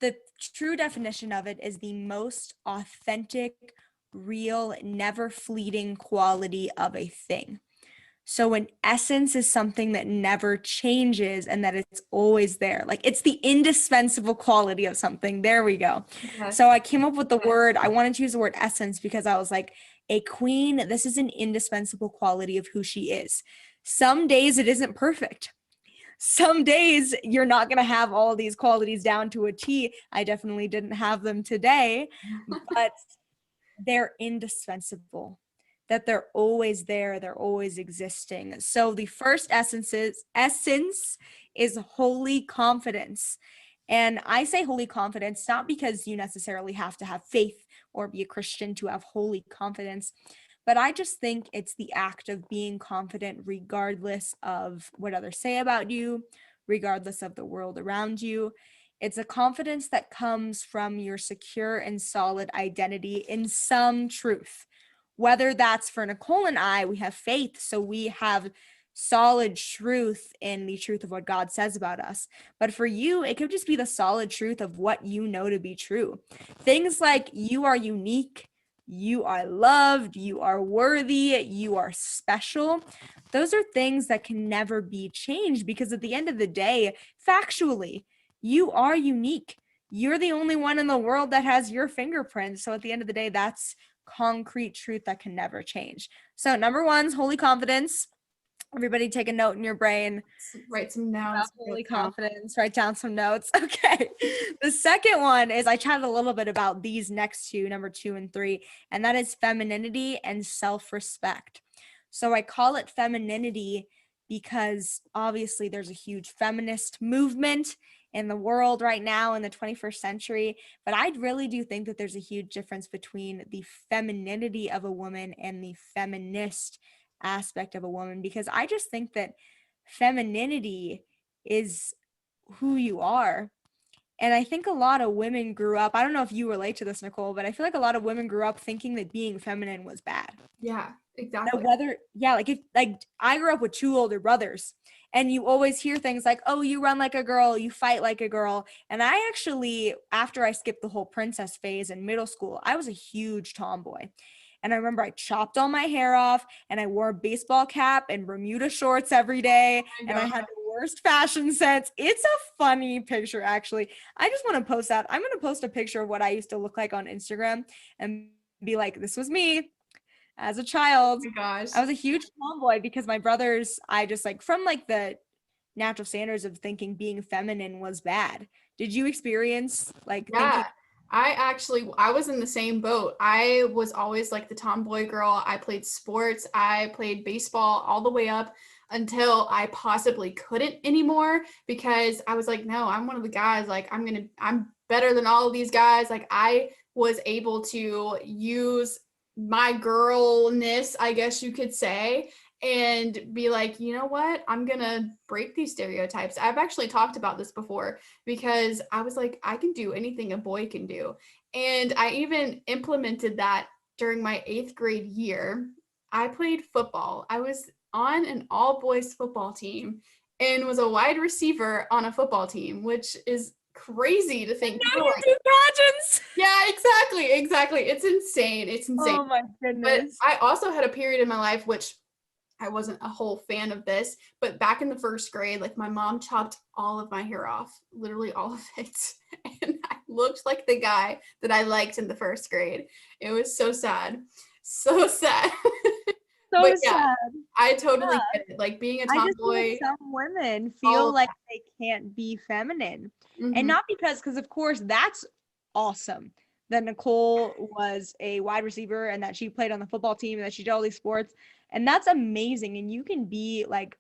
the true definition of it is the most authentic, real, never fleeting quality of a thing. So an essence is something that never changes and that it's always there. Like it's the indispensable quality of something. There we go. So Yes. I came up with the word, I wanted to use the word essence because I was like, a queen, this is an indispensable quality of who she is. Some days it isn't perfect. Some days you're not going to have all these qualities down to a T. I definitely didn't have them today, but they're indispensable, that they're always there, they're always existing. So the first essence is holy confidence. And I say holy confidence not because you necessarily have to have faith or be a Christian to have holy confidence, but I just think it's the act of being confident regardless of what others say about you, regardless of the world around you. It's a confidence that comes from your secure and solid identity in some truth. Whether that's for Nicole and I, we have faith, so we have solid truth in the truth of what God says about us. But for you, it could just be the solid truth of what you know to be true. Things like you are unique, you are loved, you are worthy, you are special. Those are things that can never be changed because at the end of the day, factually, you are unique. You're the only one in the world that has your fingerprints. So at the end of the day, that's concrete truth that can never change. So number one is holy confidence. Everybody take a note in your brain. Write some notes. Holy confidence. Write down some notes. Okay. The second one is I chatted a little bit about these next two, number 2 and 3, and that is femininity and self-respect. So I call it femininity because obviously there's a huge feminist movement in the world right now in the 21st century, but I really do think that there's a huge difference between the femininity of a woman and the feminist aspect of a woman, because I just think that femininity is who you are. And I think a lot of women grew up, I don't know if you relate to this, Nicole, but I feel like a lot of women grew up thinking that being feminine was bad. Yeah, Now, exactly. like if like I grew up with 2 older brothers, and you always hear things like, oh, you run like a girl, you fight like a girl. And I actually, after I skipped the whole princess phase in middle school, I was a huge tomboy. And I remember I chopped all my hair off and I wore a baseball cap and Bermuda shorts every day. Oh my And I God. had the worst fashion sense. It's a funny picture, actually. I just want to post that. I'm going to post a picture of what I used to look like on Instagram and be like, this was me as a child. Oh my gosh. I was a huge tomboy because my brothers, I just like from like the natural standards of thinking being feminine was bad. Did you experience like thinking Yeah, I was in the same boat. I was always like the tomboy girl. I played sports, I played baseball all the way up until I possibly couldn't anymore because I was like, no, I'm one of the guys. Like, I'm better than all of these guys. Like, I was able to use my girlness, I guess you could say, and be like, you know what? I'm gonna break these stereotypes. I've actually talked about this before because I was like, I can do anything a boy can do. And I even implemented that during my 8th grade year. I played football. I was on an all boys football team and was a wide receiver on a football team, which is crazy to think. now People are you like, do pageants? yeah, exactly, exactly. It's insane. It's insane. Oh my But goodness. I also had a period in my life which I wasn't a whole fan of this, but back in the 1st grade, like my mom chopped all of my hair off, literally all of it. And I looked like the guy that I liked in the 1st grade. It was so sad. So sad. So But yeah, sad. I totally Yeah. get it. Like being a I just think tomboy, some women all feel of like they can't be feminine. that. And not because of course, that's awesome that Nicole was a wide receiver and that she played on the football team and that she did all these sports. And that's amazing. And you can be like,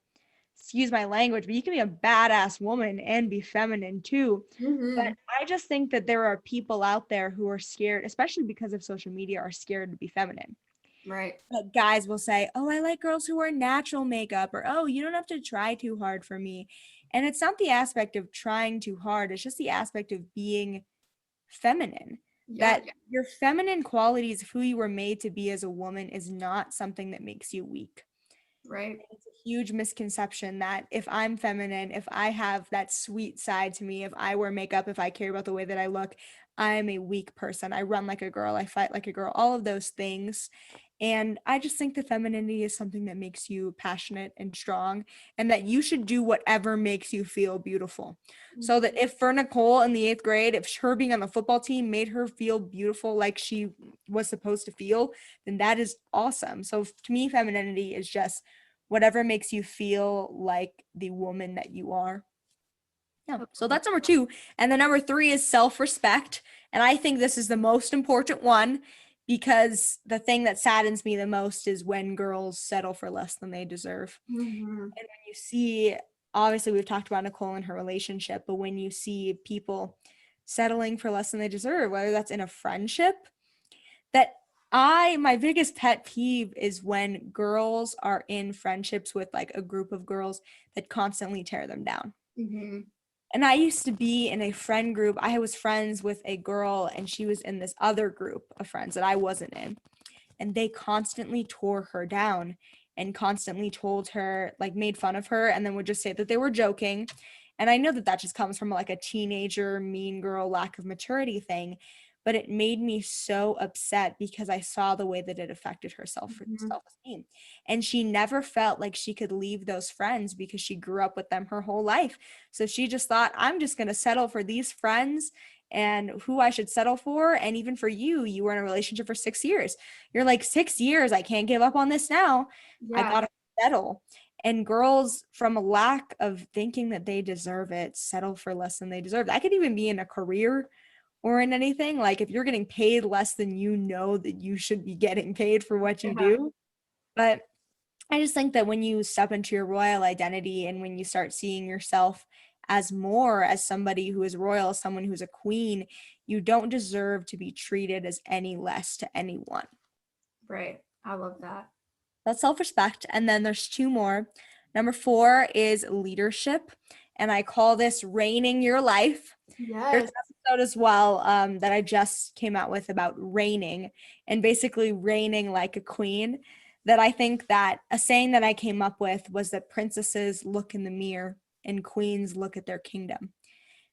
excuse my language, but you can be a badass woman and be feminine too. But Mm-hmm. I just think that there are people out there who are scared, especially because of social media, are scared to be feminine. Right. Like guys will say, oh, I like girls who wear natural makeup, or oh, you don't have to try too hard for me. And it's not the aspect of trying too hard, it's just the aspect of being feminine. Yeah. That your feminine qualities, who you were made to be as a woman, is not something that makes you weak. Right. It's a huge misconception that if I'm feminine, if I have that sweet side to me, if I wear makeup, if I care about the way that I look, I'm a weak person. I run like a girl, I fight like a girl, all of those things. And I just think that femininity is something that makes you passionate and strong, and that you should do whatever makes you feel beautiful. So that if for Nicole in the 8th grade, if her being on the football team made her feel beautiful like she was supposed to feel, then that is awesome. So to me, femininity is just whatever makes you feel like the woman that you are. Yeah. So that's number 2. And then number 3 is self-respect. And I think this is the most important one, because the thing that saddens me the most is when girls settle for less than they deserve. Mm-hmm. And when you see, obviously we've talked about Nicole and her relationship, but when you see people settling for less than they deserve, whether that's in a friendship, my biggest pet peeve is when girls are in friendships with like a group of girls that constantly tear them down. Mm-hmm. And I used to be in a friend group. I was friends with a girl, and she was in this other group of friends that I wasn't in. And they constantly tore her down and constantly told her, like, made fun of her, and then would just say that they were joking. And I know that that just comes from like a teenager, mean girl, lack of maturity thing. But it made me so upset because I saw the way that it affected her self-esteem. And she never felt like she could leave those friends because she grew up with them her whole life. So she just thought, I'm just going to settle for these friends and who I should settle for. And even for you, you were in a relationship for 6 years. You're like, 6 years, I can't give up on this now. I Yeah. gotta settle. And girls, from a lack of thinking that they deserve it, settle for less than they deserve. That could even be in a career or in anything. Like if you're getting paid less than you know that you should be getting paid for what you Yeah. do. But I just think that when you step into your royal identity and when you start seeing yourself as more as somebody who is royal, someone who's a queen, you don't deserve to be treated as any less to anyone. Right. I love that. That's self-respect. And then there's 2 more. Number 4 is leadership. And I call this reigning your life. There's Yes. an episode as well that I just came out with about reigning, and basically reigning like a queen. That I think that a saying that I came up with was that princesses look in the mirror and queens look at their kingdom.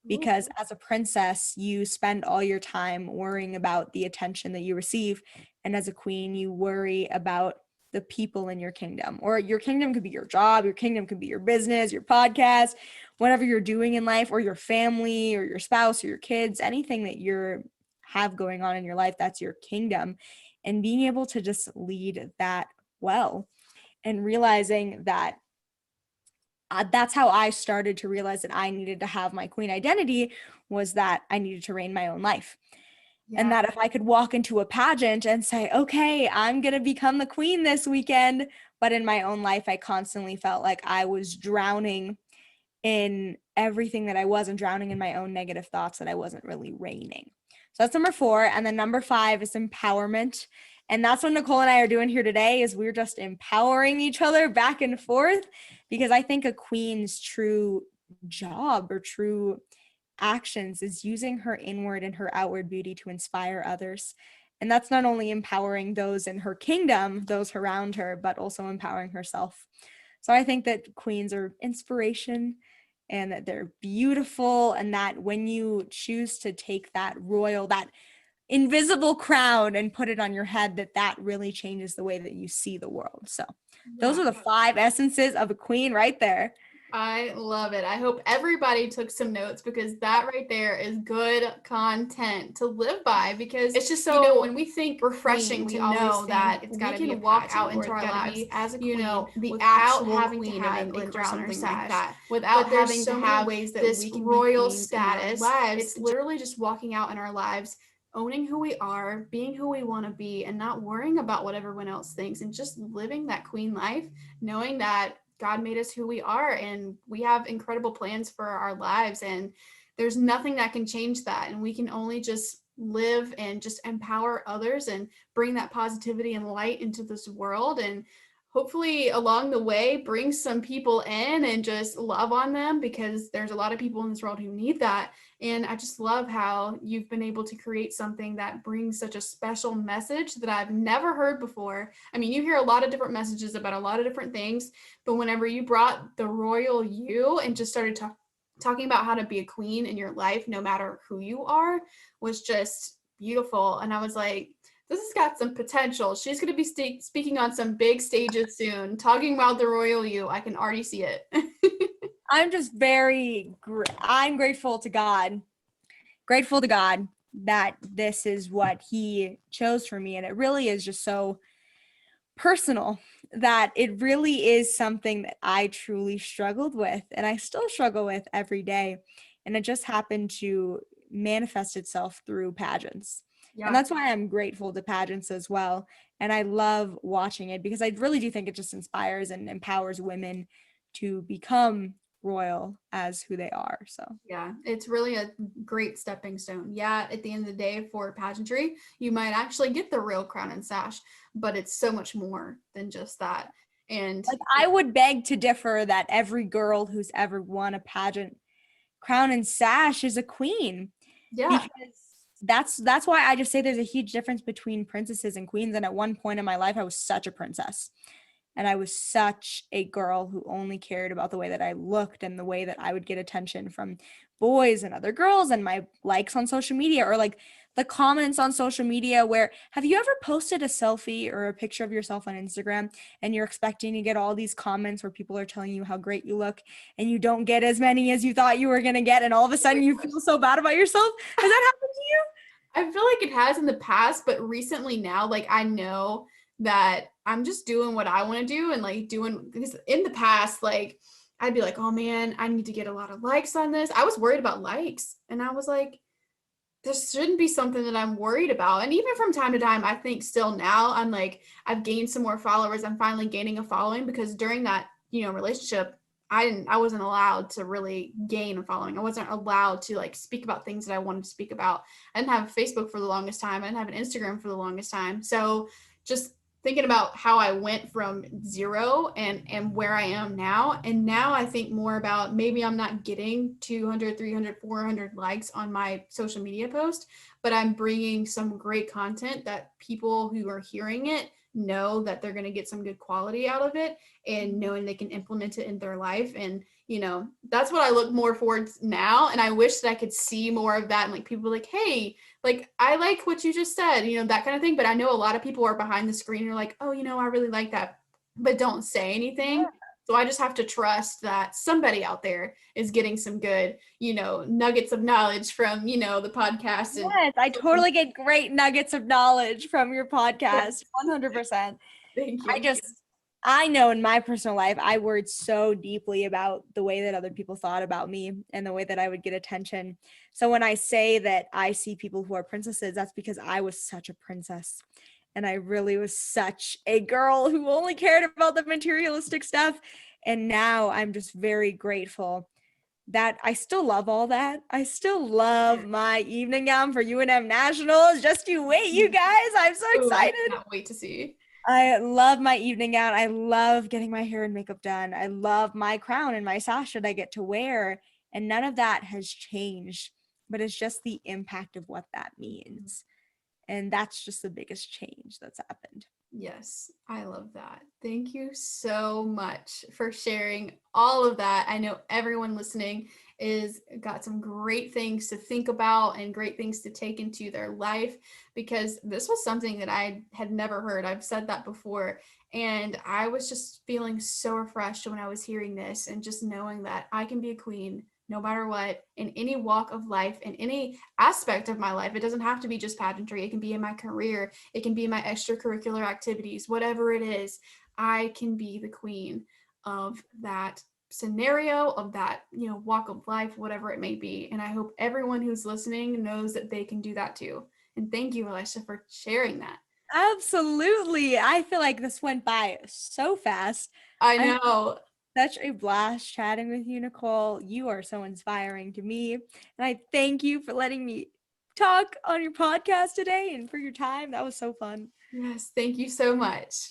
Because as a princess, you spend all your time worrying about the attention that you receive. And as a queen, you worry about the people in your kingdom. Or your kingdom could be your job, your kingdom could be your business, your podcast, whatever you're doing in life, or your family, or your spouse, or your kids, anything that you have going on in your life, that's your kingdom. And being able to just lead that well, and realizing that that's how I started to realize that I needed to have my queen identity, was that I needed to reign my own life. Yeah. And that if I could walk into a pageant and say, okay, I'm going to become the queen this weekend, but in my own life, I constantly felt like I was drowning in everything that I wasn't, drowning in my own negative thoughts, that I wasn't really reigning. So that's number 4. And then number 5 is empowerment. And that's what Nicole and I are doing here today, is we're just empowering each other back and forth, because I think a queen's true job or true actions is using her inward and her outward beauty to inspire others. And that's not only empowering those in her kingdom, those around her, but also empowering herself. So I think that queens are inspiration, and that they're beautiful, and that when you choose to take that royal, that invisible crown and put it on your head, that really changes the way that you see the world. So those are the 5 essences of a queen right there. I love it. I hope everybody took some notes, because that right there is good content to live by, because it's just so, when we think refreshing to know that it's got to be walk out into our lives as a queen, the actual having to have it lived or something like that, without having to have ways that this royal status. It's literally just walking out in our lives, owning who we are, being who we want to be, and not worrying about what everyone else thinks, and just living that queen life, knowing that God made us who we are, and we have incredible plans for our lives, and there's nothing that can change that. And we can only just live and just empower others and bring that positivity and light into this world, and hopefully along the way bring some people in and just love on them, because there's a lot of people in this world who need that. And I just love how you've been able to create something that brings such a special message that I've never heard before. I mean, you hear a lot of different messages about a lot of different things, but whenever you brought the royal you and just started talking about how to be a queen in your life, no matter who you are, was just beautiful. And I was like, this has got some potential. She's going to be speaking on some big stages soon, talking about the royal you. I can already see it. I'm just I'm grateful to God that this is what he chose for me. And it really is just so personal that it really is something that I truly struggled with and I still struggle with every day. And it just happened to manifest itself through pageants. Yeah. And that's why I'm grateful to pageants as well. And I love watching it because I really do think it just inspires and empowers women to become royal as who they are. So yeah, it's really a great stepping stone. Yeah, at the end of the day, for pageantry, you might actually get the real crown and sash, but it's so much more than just that. And like, I would beg to differ that every girl who's ever won a pageant crown and sash is a queen. yeah, Because that's why I just say there's a huge difference between princesses and queens. And at one point in my life, I was such a princess. And I was such a girl who only cared about the way that I looked and the way that I would get attention from boys and other girls and my likes on social media, or like the comments on social media where, have you ever posted a selfie or a picture of yourself on Instagram and you're expecting to get all these comments where people are telling you how great you look and you don't get as many as you thought you were going to get, and all of a sudden you feel so bad about yourself? Has that happened to you? I feel like it has in the past, but recently now, like I know that I'm just doing what I want to do and like doing, because in the past, like I'd be like, oh man, I need to get a lot of likes on this. I was worried about likes, and I was like, this shouldn't be something that I'm worried about. And even from time to time, I think still now I'm like, I've gained some more followers. I'm finally gaining a following, because during that, relationship, I wasn't allowed to really gain a following. I wasn't allowed to like speak about things that I wanted to speak about. I didn't have Facebook for the longest time. I didn't have an Instagram for the longest time. So just thinking about how I went from zero and where I am now. And now I think more about, maybe I'm not getting 200, 300, 400 likes on my social media post, but I'm bringing some great content that people who are hearing it know that they're going to get some good quality out of it, and knowing they can implement it in their life. And that's what I look more forward now. And I wish that I could see more of that, and like people like, hey, like I like what you just said, that kind of thing. But I know a lot of people are behind the screen and are like, oh, I really like that, but don't say anything. So I just have to trust that somebody out there is getting some good, nuggets of knowledge from, the podcast. And yes, I totally get great nuggets of knowledge from your podcast. 100%. Thank you. I know in my personal life, I worried so deeply about the way that other people thought about me and the way that I would get attention. So when I say that I see people who are princesses, that's because I was such a princess. And I really was such a girl who only cared about the materialistic stuff. And now I'm just very grateful that I still love all that. I still love my evening gown for UNM Nationals. Just you wait, you guys. I'm so excited. I can't wait to see. I love my evening gown. I love getting my hair and makeup done. I love my crown and my sash that I get to wear. And none of that has changed, but it's just the impact of what that means. And that's just the biggest change that's happened. Yes, I love that. Thank you so much for sharing all of that. I know everyone listening is got some great things to think about and great things to take into their life, because this was something that I had never heard. I've said that before, and I was just feeling so refreshed when I was hearing this, and just knowing that I can be a queen no matter what, in any walk of life, in any aspect of my life. It doesn't have to be just pageantry. It can be in my career. It can be in my extracurricular activities, whatever it is. I can be the queen of that scenario, of that, walk of life, whatever it may be. And I hope everyone who's listening knows that they can do that too. And thank you, Elisha, for sharing that. Absolutely. I feel like this went by so fast. I know. Such a blast chatting with you, Nicole. You are so inspiring to me. And I thank you for letting me talk on your podcast today and for your time. That was so fun. Yes, thank you so much.